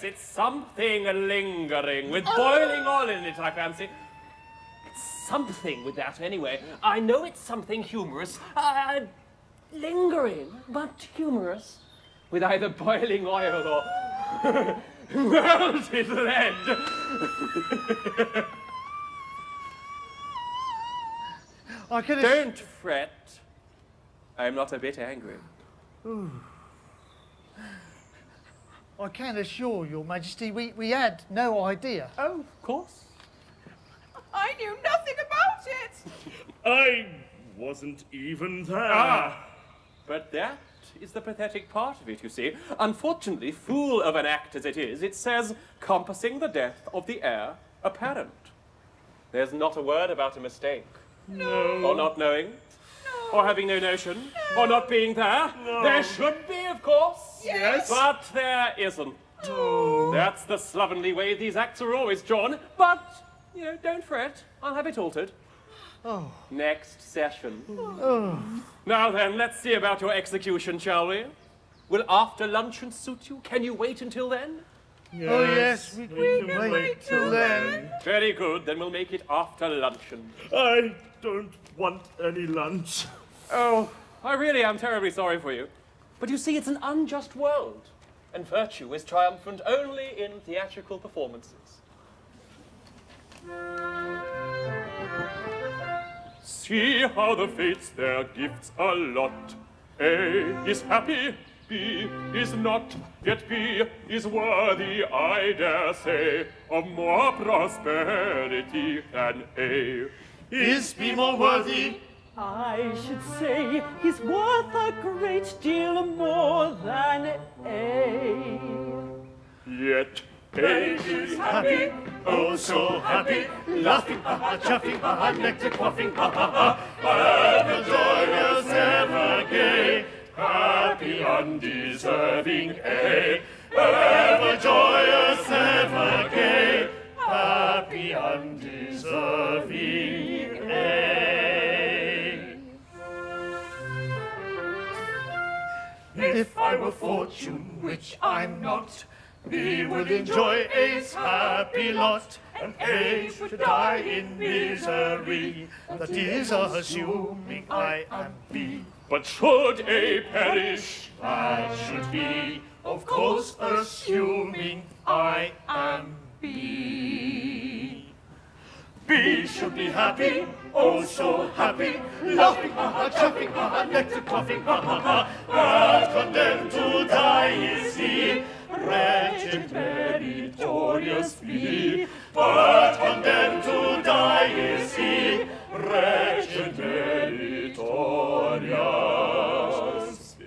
It's something lingering with boiling oil in it, I fancy. It's something with that, anyway. I know it's something humorous. Lingering, but humorous. With either boiling oil or melted lead. Don't fret. I'm not a bit angry. Ooh. I can assure your Majesty, we had no idea. Oh, of course. I knew nothing about it. I wasn't even there. But that is the pathetic part of it, you see. Unfortunately, fool of an act as it is, it says, compassing the death of the heir apparent. There's not a word about a mistake. No. Or not knowing. No. Or having no notion. Or not being there. No. There should be, of course. Yes. But there isn't. Oh. That's the slovenly way these acts are always drawn. But, you know, don't fret. I'll have it altered. Oh. Next session. Oh. Now then, let's see about your execution, shall we? Will after luncheon suit you? Can you wait until then? Yes, Oh, yes, we can wait till then. Very good, then we'll make it after luncheon. I don't want any lunch. Oh, I really am terribly sorry for you. But you see, it's an unjust world, and virtue is triumphant only in theatrical performances. See how the fates their gifts allot. A is happy, B is not, yet B is worthy, I dare say, of more prosperity than A. Is B more worthy? I should say he's worth a great deal more than A. Yet A is happy, oh so happy, laughing, ha ha, chuffing, ha ha, nectar quaffing, ha ha ha, ever joyous, ever gay, happy, undeserving A, ever joyous, ever gay, happy, undeserving A. If I were fortune, which I'm not, B would enjoy A's happy lot, and A should die in misery. That is assuming I am B. but should A perish, That should be, of course, assuming I am B. B should be happy, oh so happy, laughing, ha ha, chuffing, ha ha, nectar quaffing, ha ha ha, but condemned to die is he, wretched meritorious B, but condemned to die is he, wretched meritorious B.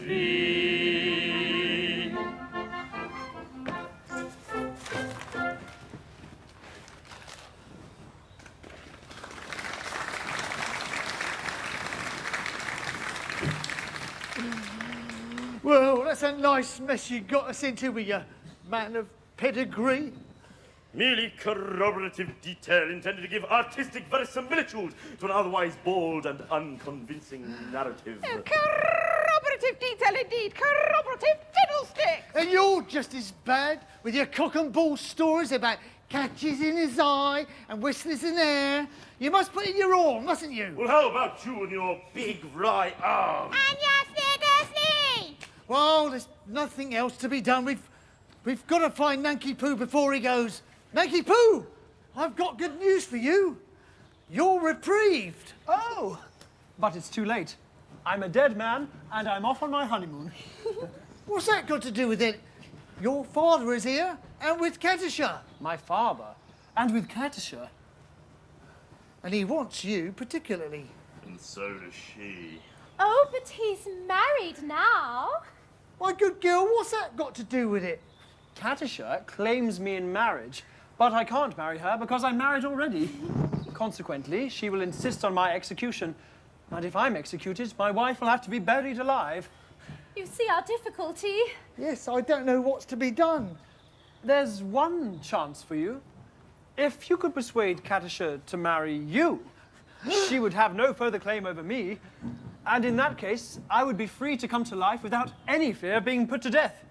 Well, that's a nice mess you got us into with you, man of pedigree. Merely corroborative detail intended to give artistic verisimilitude to an otherwise bald and unconvincing narrative. Oh, corroborative detail indeed. Corroborative fiddlestick. And you're just as bad with your cock and bull stories about catches in his eye and whistlers in air. You must put in your all, mustn't you? Well, how about you and your big wry arm? And your fiddlestick. Well, there's nothing else to be done. We've got to find Nanky Poo before he goes. Nanky Poo, I've got good news for you. You're reprieved. Oh, but it's too late. I'm a dead man, and I'm off on my honeymoon. What's that got to do with it? Your father is here, and with Katisha. My father, and with Katisha. And he wants you particularly. And so does she. Oh, but he's married now. My good girl, what's that got to do with it? Katisha claims me in marriage, but I can't marry her because I'm married already. Consequently, she will insist on my execution. And if I'm executed, my wife will have to be buried alive. You see our difficulty. Yes, I don't know what's to be done. There's one chance for you. If you could persuade Katisha to marry you, she would have no further claim over me. And in that case, I would be free to come to life without any fear of being put to death.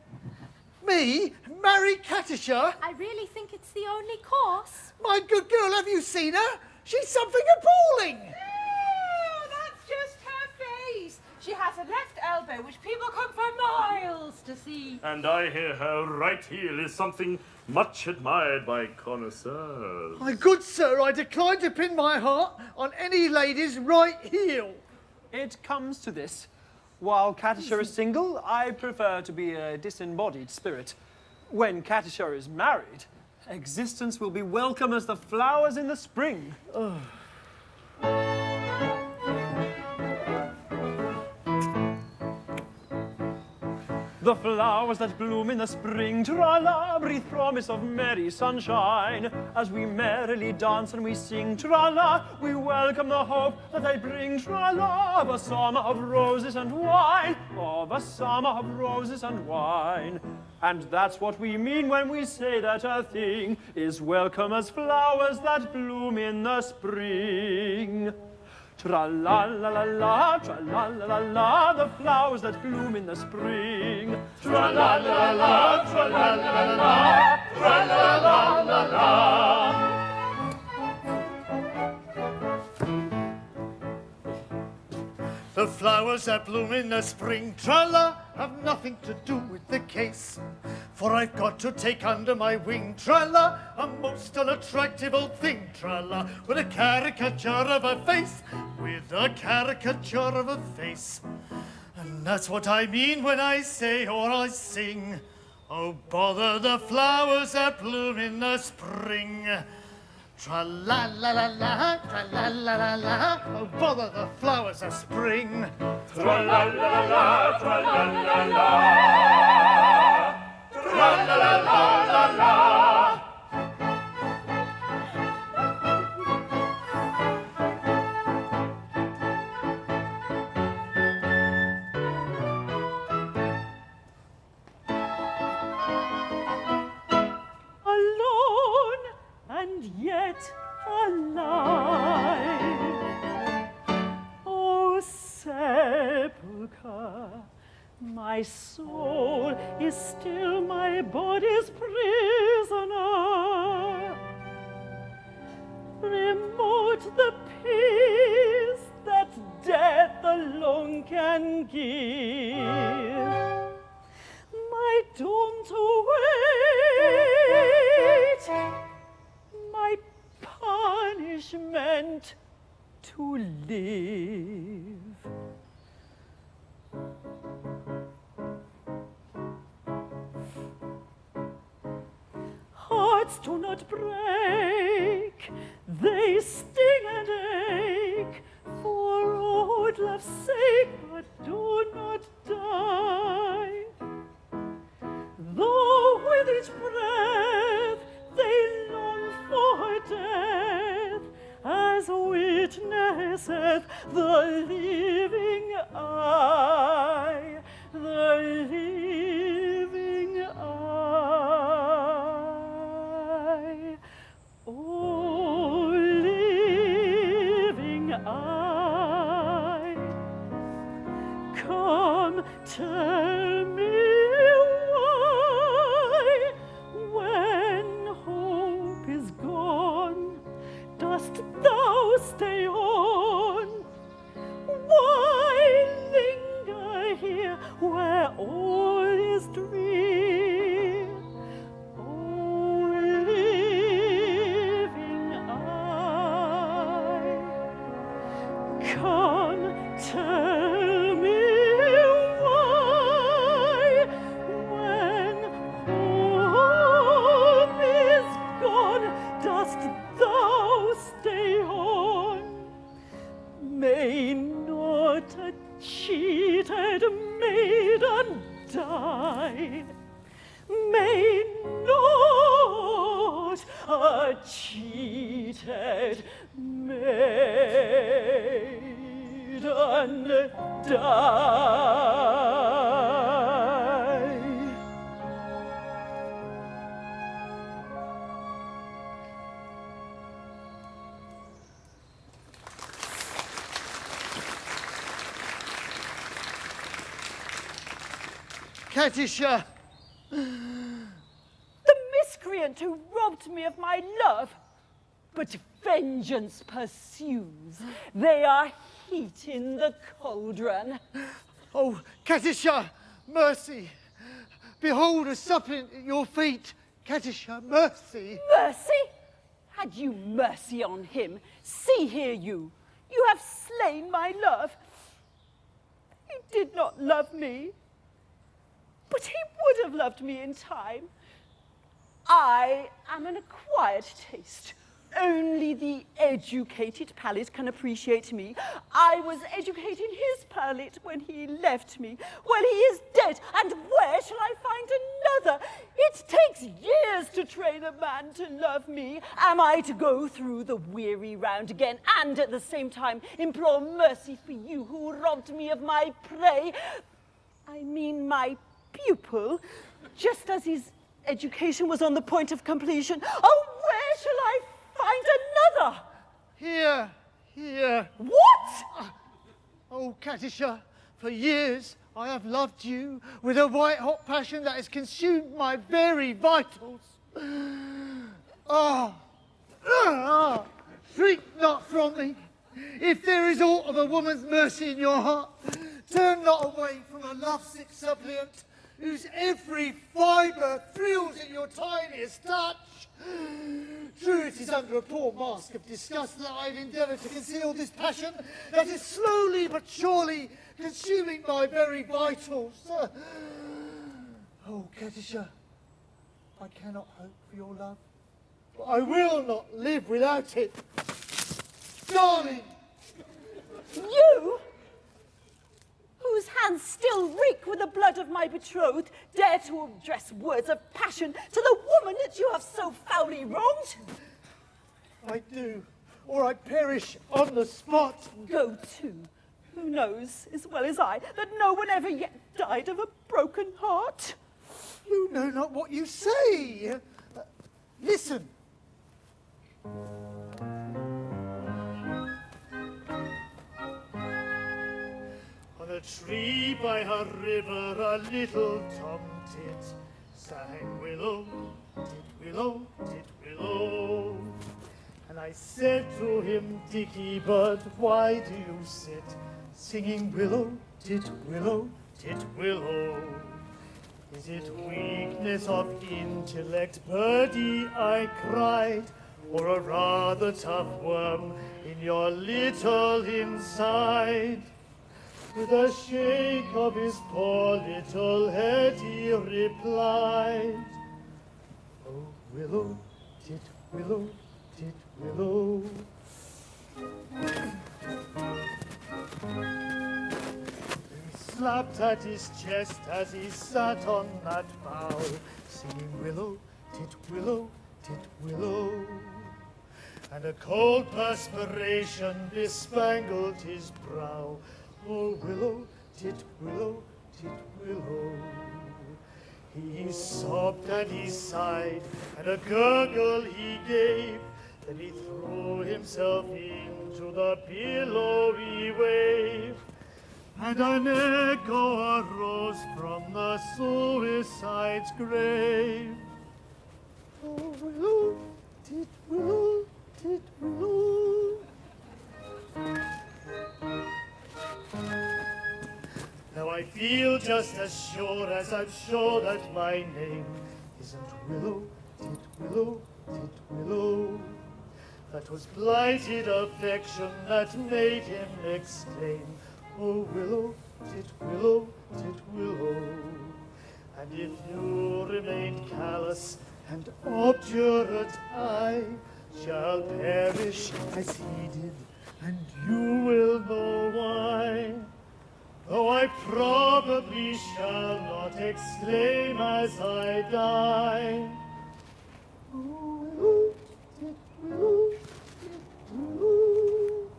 Me? marry Katisha? I really think it's the only course. My good girl, have you seen her? She's something appalling. Oh, that's just her face. She has a left elbow which people come for miles to see. And I hear her right heel is something much admired by connoisseurs. My good sir, I decline to pin my heart on any lady's right heel. It comes to this. While Katisha is single, I prefer to be a disembodied spirit. When Katisha is married, existence will be welcome as the flowers in the spring. The flowers that bloom in the spring, tra-la, breathe promise of merry sunshine. As we merrily dance and we sing, tra-la, we welcome the hope that they bring, tra-la, of a summer of roses and wine, of a summer of roses and wine. And that's what we mean when we say that a thing is welcome as flowers that bloom in the spring. Tra-la-la-la-la, tra-la-la-la-la, the flowers that bloom in the spring. Tra-la-la-la, tra-la-la-la-la, tra-la-la-la-la. The flowers that bloom in the spring, tra-la, have nothing to do with the case. For I've got to take under my wing, tra-la, a most unattractive old thing, tra-la, with a caricature of a face, with a caricature of a face. And that's what I mean when I say or I sing, oh bother the flowers that bloom in the spring. Tra-la-la-la-la, tra-la-la-la-la, oh bother the flowers of spring. Tra-la-la-la, tra-la-la-la, tra-la-la-la-la-la. Alone and yet alive. Oh, sepulchre, my soul is still my body's prisoner. Remote the peace that death alone can give. My don't await my punishment to live. Hearts do not break, they sting and ache, for old love's sake, but do not die. Though with each breath they long for death, as witnesseth the living eye, the living eye. Oh, living eye, come tell me why, when hope is gone, dost thou stay on? Why linger here where all is dream? Oh, living eye, come tell me why, when hope is gone, dost thou stay on? May not a cheated maiden die. May not a cheated maiden die. Katisha, miscreant who robbed me of my love. But vengeance pursues. They are heat in the cauldron. Oh, Katisha, mercy. Behold a suppliant at your feet. Katisha, mercy. Mercy? Had you mercy on him? See here, you. You have slain my love. He did not love me, but he would have loved me in time. I am an acquired taste. Only the educated palate can appreciate me. I was educating his palate when he left me. Well, he is dead, and where shall I find another? It takes years to train a man to love me. Am I to go through the weary round again, and at the same time implore mercy for you who robbed me of my prey? I mean my pupil, just as his education was on the point of completion. Oh, where shall I find another? Here. What? Oh, Katisha, for years I have loved you with a white-hot passion that has consumed my very vitals. Shriek not from me. If there is aught of a woman's mercy in your heart, turn not away from a lovesick suppliant whose every fibre thrills at your tiniest touch. True, it is under a poor mask of disgust that I have endeavoured to conceal this passion that is slowly but surely consuming my very vitals. Oh, Katisha, I cannot hope for your love, but I will not live without it. Darling! You, whose hands still reek with the blood of my betrothed, dare to address words of passion to the woman that you have so foully wronged? I do, or I perish on the spot. Go to. Who knows, as well as I, that no one ever yet died of a broken heart? You know not what you say. Listen. On a tree by her river, a little tomtit sang willow, tit willow, tit willow. And I said to him, Dicky bird, why do you sit singing willow, tit willow, tit willow? Is it weakness of intellect, birdie, I cried, or a rather tough worm in your little inside? With a shake of his poor little head he replied, oh, willow, tit willow, tit willow. He slapped at his chest as he sat on that bough, singing willow, tit willow, tit willow. And a cold perspiration bespangled his brow. Oh, willow, tit willow, tit willow. He sobbed and he sighed, and a gurgle he gave. Then he threw himself into the billowy wave. And an echo arose from the suicide's grave. Oh, willow, tit willow, tit willow. Now I feel just as sure as I'm sure that my name isn't willow, tit willow, tit willow. That was blighted affection that made him exclaim, oh, willow, tit willow, tit willow. And if you remain callous and obdurate, I shall perish as he did, and you will know why. Though I probably shall not exclaim as I die. Oh, willow, tit willow, tit willow.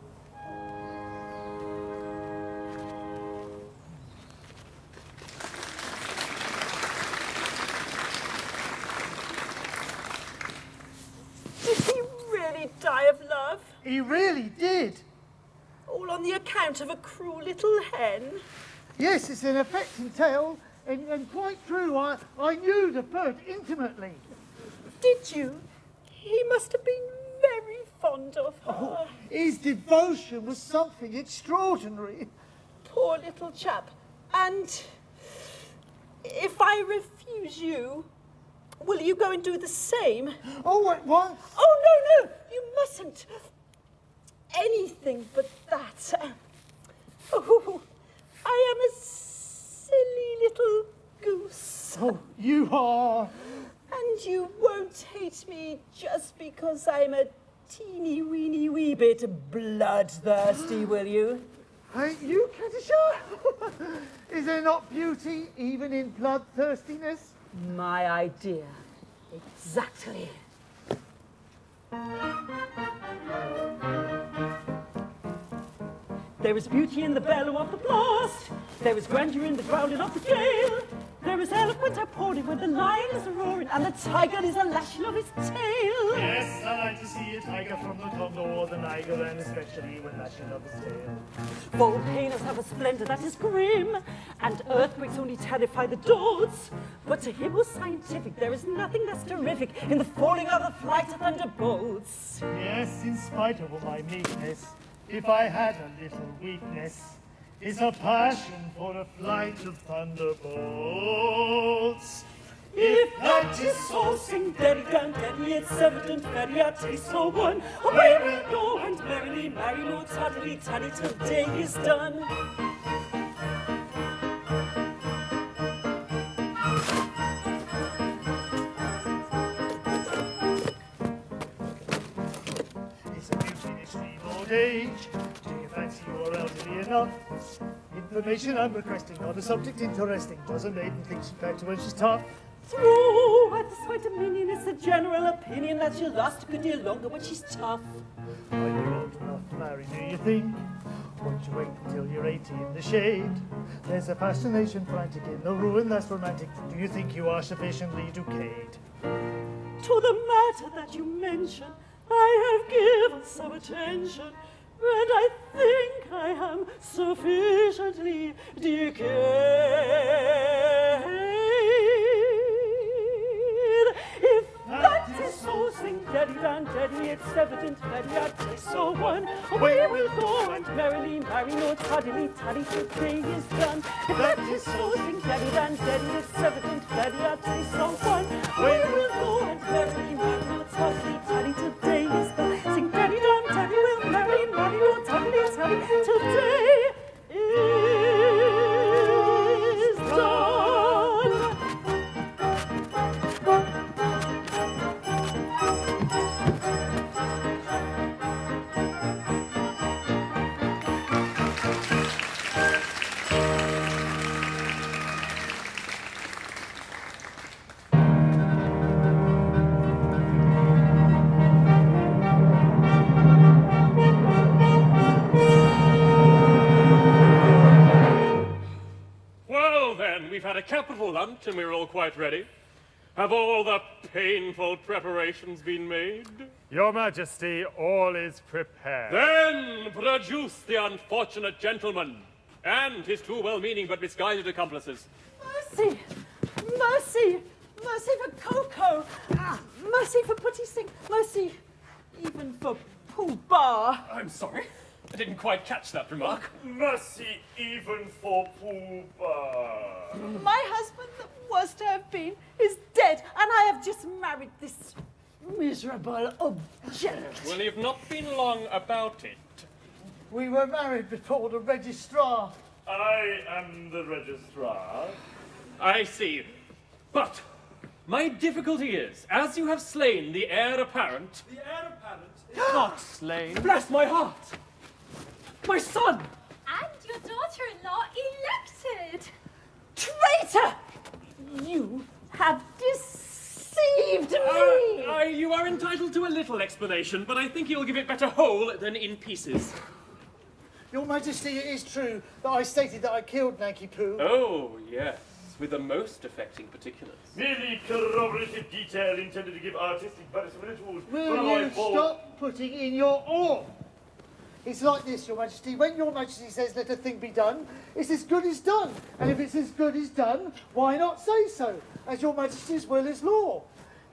Did he really die of love? He really did. All on the account of a cruel little hen? Yes, it's an affecting tale, and quite true. I knew the bird intimately. Did you? He must have been very fond of her. Oh, his devotion was something extraordinary. Poor little chap. And if I refuse you, will you go and do the same? Oh, at once? Oh, no, you mustn't. Anything but that. Oh, I am a silly little goose. Oh, you are. And you won't hate me just because I'm a teeny weeny wee bit bloodthirsty, will you? Ain't you, Katisha? Is there not beauty even in bloodthirstiness? My idea. Exactly. There is beauty in the bellow of the blast. There is grandeur in the growling of the gale. There is eloquent outpouring when the lion is roaring and the tiger is a lashing of his tail. Yes, I like to see a tiger from the Congo or the Niger, and especially when lashing of his tail. Volcanoes have a splendor that is grim, and earthquakes only terrify the dogs. But to him who's scientific, there is nothing that's terrific in the falling of the flight of thunderbolts. Yes, in spite of all my meekness, if I had a little weakness, it's a passion for the flight of thunderbolts. If that is so, sing daddy down daddy, it's evident very our taste so one. Away we'll go and merrily marry, no tardily tardy till day is done. It's a beauty in extreme old age. Do you fancy you're elderly enough? Information I'm requesting on a subject interesting. Does a maiden think she's better when she's tough? Through at this way dominion, it's the general opinion that she'll last a good deal longer when she's tough. Are you old enough to marry, do you think? Won't you wait until you're 80 in the shade? There's a fascination frantic in the ruin that's romantic. Do you think you are sufficiently decayed? To the matter that you mention, I have given some attention, and I think I am sufficiently decayed. If that is so, sing daddy down daddy, it's evident daddy our taste so one. Away we'll go and merrily marry, no tardily tardy till day is done. If that is so, sing daddy down daddy, it's evident daddy our taste so one. Away we'll go and merrily marry, no tardily tardy till day is done. Sing daddy down daddy, we'll marry, no tardily tardy till day is done. We've had a capital lunch and we're all quite ready. Have all the painful preparations been made? Your Majesty, all is prepared. Then produce the unfortunate gentleman and his two well-meaning but misguided accomplices. Mercy! Mercy! Mercy for Coco! Mercy for Putty Sing! Mercy even for Pooh Bah! I'm sorry. I didn't quite catch that remark. Mercy even for Pooh Bah. My husband that was to have been is dead, and I have just married this miserable object. Well, you've not been long about it. We were married before the registrar. I am the registrar. I see. But my difficulty is, as you have slain the heir apparent... The heir apparent is not slain. Bless my heart! My son! And your daughter-in-law elected. Traitor! You have deceived me! You are entitled to a little explanation, but I think you'll give it better whole than in pieces. Your Majesty, it is true that I stated that I killed Nanky Poo. Oh, yes, with the most affecting particulars. Merely corroborative detail intended to give artistic verisimilitude. Will you stop putting in your oar? It's like this, Your Majesty. When Your Majesty says let a thing be done, it's as good as done. And if it's as good as done, why not say so? As Your Majesty's will is law.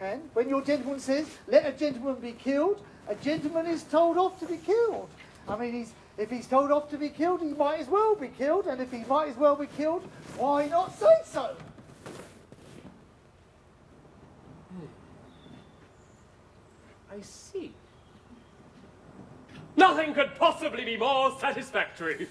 And when your gentleman says, let a gentleman be killed, a gentleman is told off to be killed. I mean, if he's told off to be killed, he might as well be killed. And if he might as well be killed, why not say so? I see. Nothing could possibly be more satisfactory.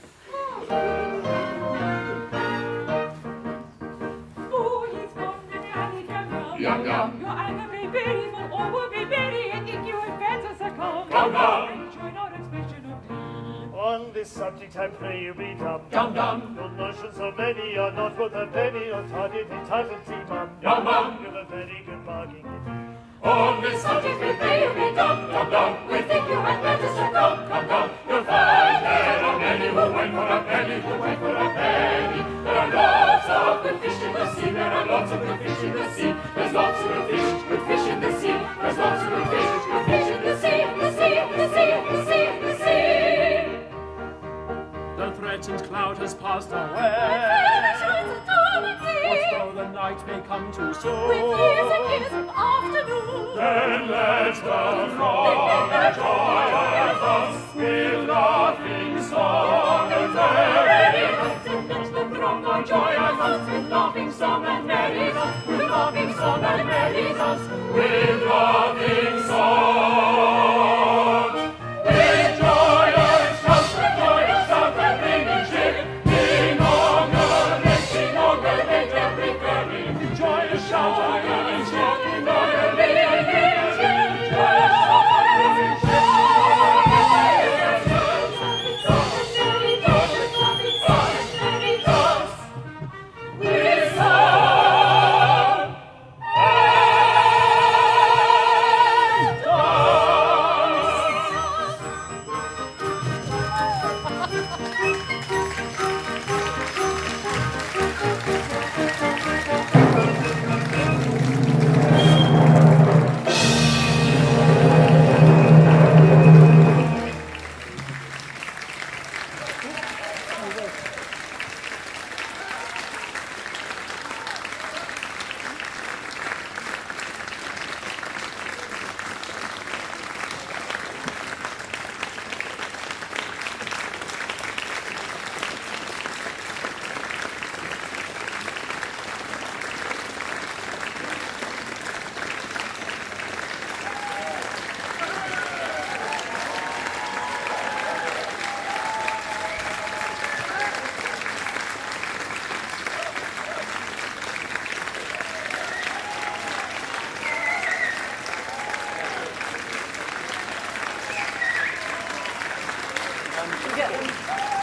Oh, he's gone and Annie can come. Yum, yum. Your anger may be evil or will be merry, and think you had better succumb. Come, come. Enjoy not expression of glee. On this subject I pray you be dumb. Dum dum. Your notions so many are not worth a penny, or target entitled to mum. Yum, yum. You've a very good bargain. On this subject we pray you be dum dum dum. We think you had better succumb. Come, come. You'll find there are many who went for a penny, who went for a penny. There are lots of good fish in the sea. There are lots of good fish in the sea. There's lots of good fish in the sea. There's lots of good fish in the sea, in the sea, in the sea, in the sea, in the sea. The threatened cloud has passed away. What though the night may come too soon? With years and years of afternoon. Then let the throng joy us with laughing song and merry notes. And let the throng joy us with laughing song and merry notes. With laughing song and merry notes. With laughing song. With joyous shouts and joyous sounds and ringing cheer. Sing on the every ferry. Joyous shout and ringing cheer. Sing on the ringing cheer. Joyous shout and ringing cheer. With song and Again.